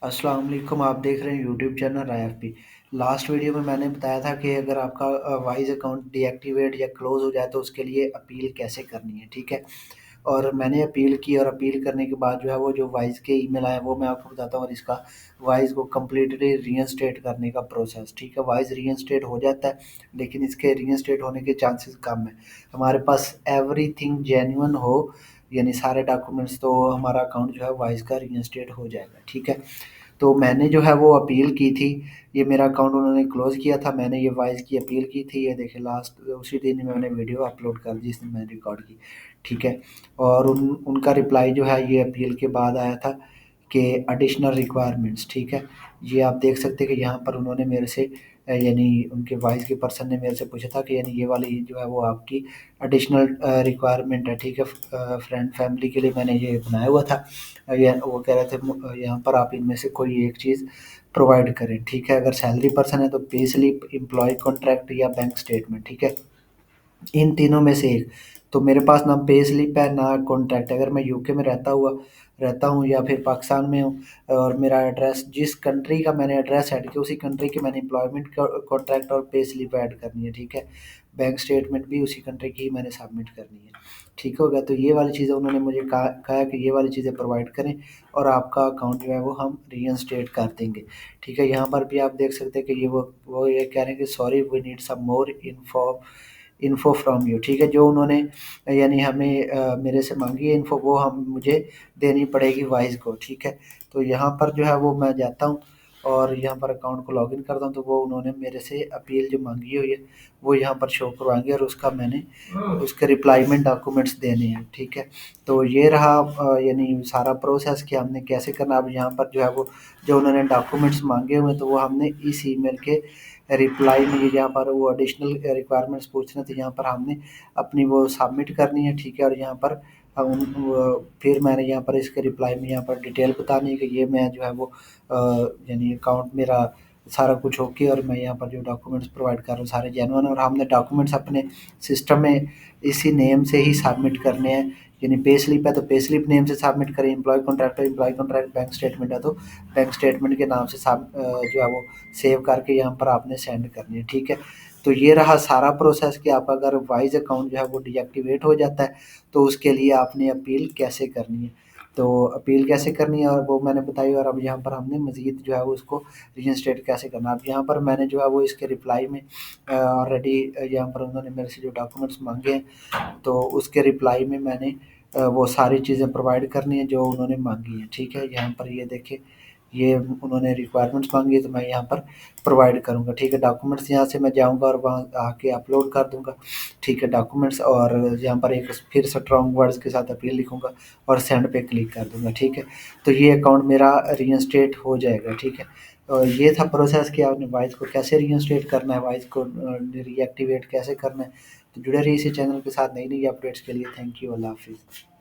अस्सलाम वालेकुम। आप देख रहे हैं YouTube channel IFP। Last video में मैंने बताया था कि अगर आपका वाइज अकाउंट डीएक्टिवेट या क्लोज़ हो जाए तो उसके लिए अपील कैसे करनी है, ठीक है? और मैंने अपील की और अपील करने के बाद जो है वो जो वाइज के ईमेल आए वो मैं आपको बताता हूँ और इसका वाइज को कंप्लीटली रीइंस्टेट करने का प्रोसेस, ठीक है? वाइज रीइंस्टेट हो जाता है, लेकिन इसके रीइंस्टेट होने के चांसेस कम है। हमारे पास एवरीथिंग जेन्युइन हो, यानी सारे डॉक्यूमेंट्स, तो हमारा अकाउंट जो है वाइज का रीइंस्टेट हो जाएगा, ठीक है? तो मैंने जो है वो अपील की थी, ये मेरा अकाउंट उन्होंने क्लोज़ किया था, मैंने ये वाइज़ की अपील की थी, ये देखिए लास्ट उसी दिन मैंने वीडियो अपलोड कर दी जिस दिन मैंने रिकॉर्ड की, ठीक है? और उनका रिप्लाई जो है ये अपील के बाद आया था कि एडिशनल रिक्वायरमेंट्स, ठीक है? ये आप देख सकते हैं कि यहाँ पर उन्होंने मेरे से यानी उनके वाइस के पर्सन ने मेरे से पूछा था कि यानी ये वाली जो है वो आपकी एडिशनल रिक्वायरमेंट है, ठीक है? फ्रेंड फैमिली के लिए मैंने ये बनाया हुआ था। ये वो कह रहे थे यहाँ पर आप इनमें से कोई एक चीज़ प्रोवाइड करें, ठीक है? अगर सैलरी पर्सन है तो पे स्लिप, एम्प्लॉयी कॉन्ट्रैक्ट या बैंक स्टेटमेंट, ठीक है? इन तीनों में से एक। तो मेरे पास ना पे स्लिप है ना कॉन्ट्रैक्ट। अगर मैं यूके में रहता हूँ या फिर पाकिस्तान में हूँ और मेरा एड्रेस जिस कंट्री का मैंने एड्रेस ऐड किया उसी कंट्री के मैंने एम्प्लॉयमेंट कॉन्ट्रैक्ट और पे स्लिप ऐड करनी है, ठीक है? बैंक स्टेटमेंट भी उसी कंट्री की ही मैंने सबमिट करनी है, ठीक हो गया? तो ये वाली चीज़ें उन्होंने मुझे कहा कि ये वाली चीज़ें प्रोवाइड करें और आपका अकाउंट जो है वो हम रीइंस्टेट कर देंगे, ठीक है? यहाँ पर भी आप देख सकते हैं कि वो ये कह रहे हैं कि sorry we need some more info from you, ठीक है? जो उन्होंने यानी हमें मेरे से माँगी है इन्फो वो हम मुझे देनी पड़ेगी वाइज़ को, ठीक है? तो यहाँ पर जो है वो मैं जाता हूँ और यहाँ पर अकाउंट को लॉगिन करता हूँ तो वो उन्होंने मेरे से अपील जो माँगी हुई है वो यहाँ पर शो करवाएँगे और उसका मैंने उसके रिप्लाईमेंट डॉक्यूमेंट्स देने हैं, ठीक है? तो ये रहा यानी सारा प्रोसेस कि हमने कैसे करना। अब यहाँ पर जो है वो जो उन्होंने डॉक्यूमेंट्स माँगे हुए हैं तो वो हमने इस ईमेल के रिप्लाई में, ये यहाँ पर वो एडिशनल रिक्वायरमेंट्स पूछ रहे थे, यहाँ पर हमने अपनी वो सबमिट करनी है, ठीक है? और यहाँ पर फिर मैंने यहाँ पर इसके रिप्लाई में यहाँ पर डिटेल बतानी है कि ये मैं जो है वो यानी अकाउंट मेरा सारा कुछ ओके और मैं यहाँ पर जो डॉक्यूमेंट्स प्रोवाइड कर रहा हूँ सारे जेन्युइन और हमने डॉक्यूमेंट्स अपने सिस्टम में इसी नेम से ही सबमिट करने हैं। यानी पे स्लिप है तो पे स्लिप नेम से सबमिट करें, एम्प्लॉय कॉन्ट्रैक्ट है एम्प्लॉय कॉन्ट्रैक्ट, बैंक स्टेटमेंट है तो बैंक स्टेटमेंट के नाम से जो है वो सेव करके यहाँ पर आपने सेंड करनी है, ठीक है? तो ये रहा सारा प्रोसेस कि आप अगर वाइज अकाउंट जो है वो डीएक्टिवेट हो जाता है तो उसके लिए आपने अपील कैसे करनी है। तो अपील कैसे करनी है और वो मैंने बताई और अब यहाँ पर हमने मज़ीद जो है वो उसको रीइंस्टेट कैसे करना है। अब यहाँ पर मैंने जो है वो इसके रिप्लाई में ऑलरेडी यहाँ पर उन्होंने मेरे से जो डॉक्यूमेंट्स माँगे हैं तो उसके रिप्लाई में मैंने वो सारी चीज़ें प्रोवाइड करनी है जो उन्होंने माँगी हैं, ठीक है? यहाँ पर ये देखिए, ये उन्होंने रिक्वायरमेंट्स माँगी है तो मैं यहाँ पर प्रोवाइड करूँगा, ठीक है? डॉक्यूमेंट्स यहाँ से मैं जाऊँगा और वहाँ आके अपलोड कर दूँगा, ठीक है? डॉक्यूमेंट्स और यहाँ पर एक फिर स्ट्रॉन्ग वर्ड्स के साथ अपील लिखूँगा और सेंड पे क्लिक कर दूँगा, ठीक है? तो ये अकाउंट मेरा रीइंस्टेट हो जाएगा, ठीक है? और ये था प्रोसेस कि आपने वाइस को कैसे रीइंस्टेट करना है, वाइस को रीएक्टिवेट कैसे करना है। तो जुड़े रहिए इसी चैनल के साथ नई-नई अपडेट्स के लिए। Thank you. अल्लाह हाफ़िज़।